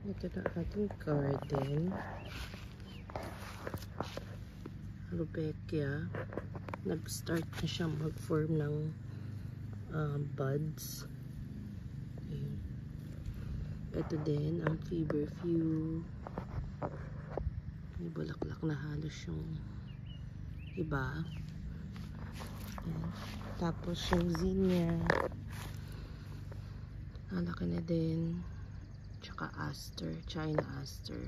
Ito na ating garden. Rudbeckia. Nag-start na siyang mag-form ng buds. Ayun. Ito din ang feverfew. May bulaklak na halos yung iba. Ayan. Tapos yung zinnia. Nalaki na din. Tsaka aster. China aster.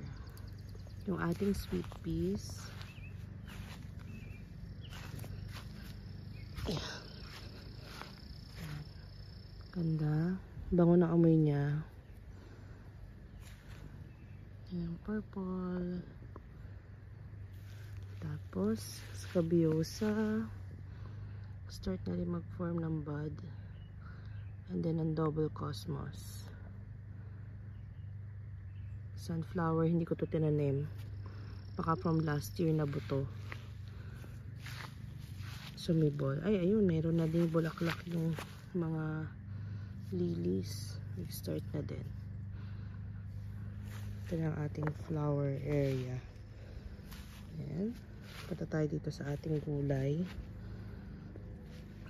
Yung ating sweet peas. Ayan. Ganda. Bango na amoy niya. Ayan, purple. Tapos, scabiosa. Start na rin mag-form ng bud. And then, ang double cosmos. Sunflower, hindi ko to tinanim. Baka from last year na buto. Sumibol. Ay, ayun, meron na din bulaklak yung mga lilies. Nag-start na din. Ito na ang ating flower area. Ayan. Punta tayo dito sa ating gulay.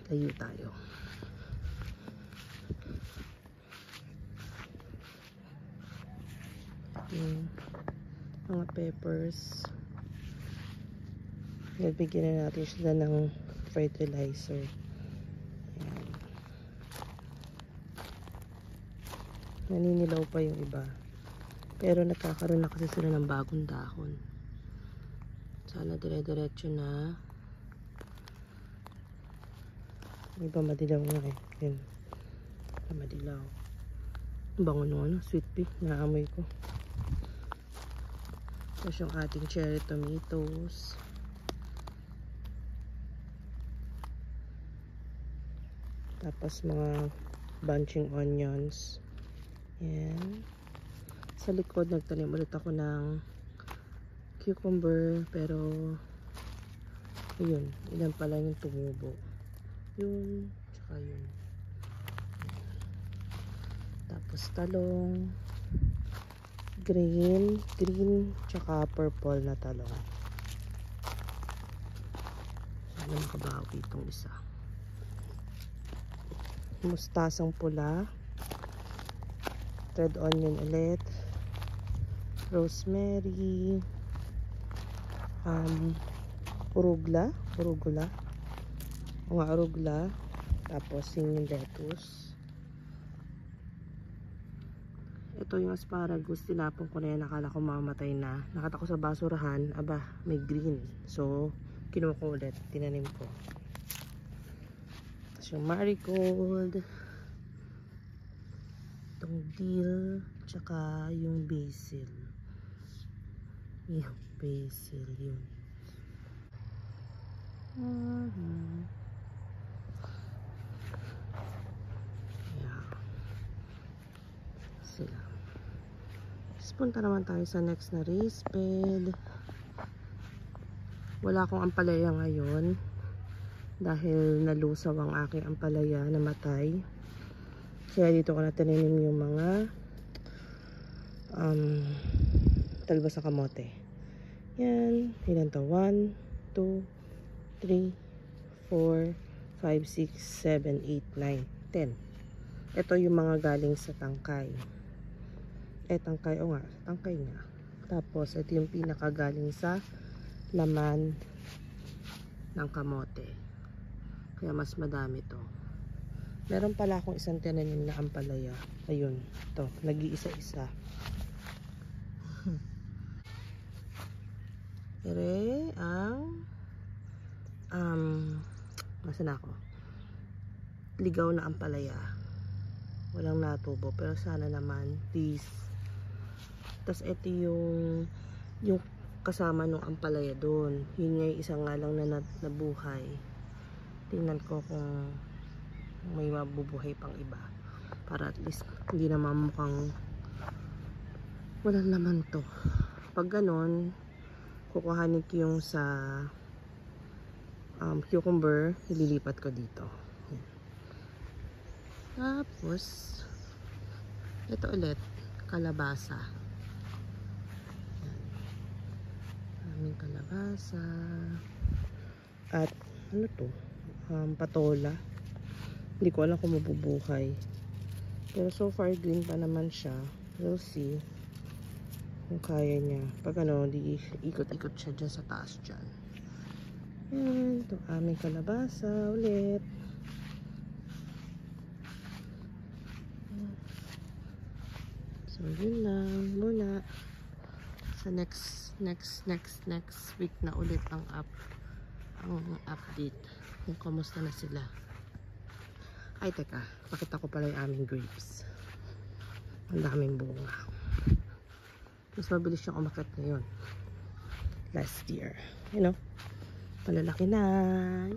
Tayo tayo. Ating mga peppers. Nabigyan na natin sila ng fertilizer. Ayan. Naninilaw pa yung iba. Pero nagkakaroon na kasi sila ng bagong dahon. Sana dire-diretso na. May iba madilaw nga eh. Yun. Madilaw. Bango nung sweet pea. Naamoy ko. Tapos yung ating cherry tomatoes. Tapos mga bunching onions. Yan. Sa likod, nagtanim ulit ako ng cucumber. Pero, ayun. Ilan pala yung tumubo. Yun. Tsaka yun. Tapos talong. Green. Tsaka purple na talong. Sana makabawi itong isa. Mustasang pula. Red onion ulit. Rosemary. Arugula. Mga arugula. Tapos yung lettuce. Ito yung asparagus. Tinapon ko na yan. Nakala ko mamatay na. Nakita ko sa basurahan. Aba, may green. So, kinuha ko ulit. Tinanim ko. Tapos yung marigold. Itong dill. Tsaka yung basil. Yung basil. Yun. Yeah. Sila. Tapos punta naman tayo sa next na raised bed. Wala akong ampalaya ngayon. Dahil nalusaw ang aking ampalaya. Namatay. Kaya dito ko na tinanim yung mga talbos sa kamote. Yan. Ilan to? 1, 2, 3, 4, 5, 6, 7, 8, 9, 10. Ito yung mga galing sa tangkay. Tangkay. O nga. Tangkay nga. Tapos, ito yung pinakagaling sa laman ng kamote. Kaya mas madami to. Meron pala akong isang tinanim na ampalaya. Ayun. Ito. Nag-iisa-isa. Ere ang masan ako? Ligaw na ampalaya. Walang natubo. Pero sana naman, please. Tapos ito yung kasama nung ampalaya doon. Yun nga yung isa nga lang na nabuhay. Tingnan ko kung may mabubuhay pang iba. Para at least hindi naman mukhang walang laman to. Pag ganon, kukuhanin ko yung sa cucumber, ililipat ko dito. Yan. Tapos, ito ulit, kalabasa. Yan. Aming kalabasa. At, ano to? Patola. Hindi ko alam kung mabubuhay. Pero so far, green pa naman siya. We'll see kung kaya niya. Pag ano, di ikot-ikot siya dyan sa taas dyan. Yan, ito aming kalabasa ulit. So, yun lang muna. Sa next week na ulit ang update kung kamusta na sila. Ay, teka. Pakita ko pala yung aming grapes. Ang daming bunga. Mas mabilis siyang umakyat ngayon. Last year. You know? Palalaki na.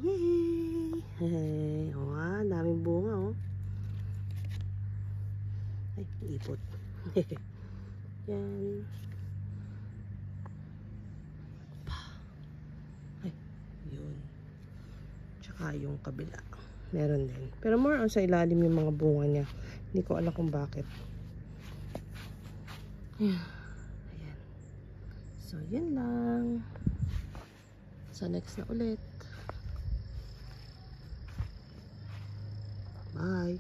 Yay! Hey, ang daming bunga, oh. Ay, ipot. Yan. Ay, yun. Tsaka yung kabila. Meron din. Pero more on sa ilalim yung mga bunga niya. Hindi ko alam kung bakit. Ayan. So, yun lang. Sa next na ulit. Bye.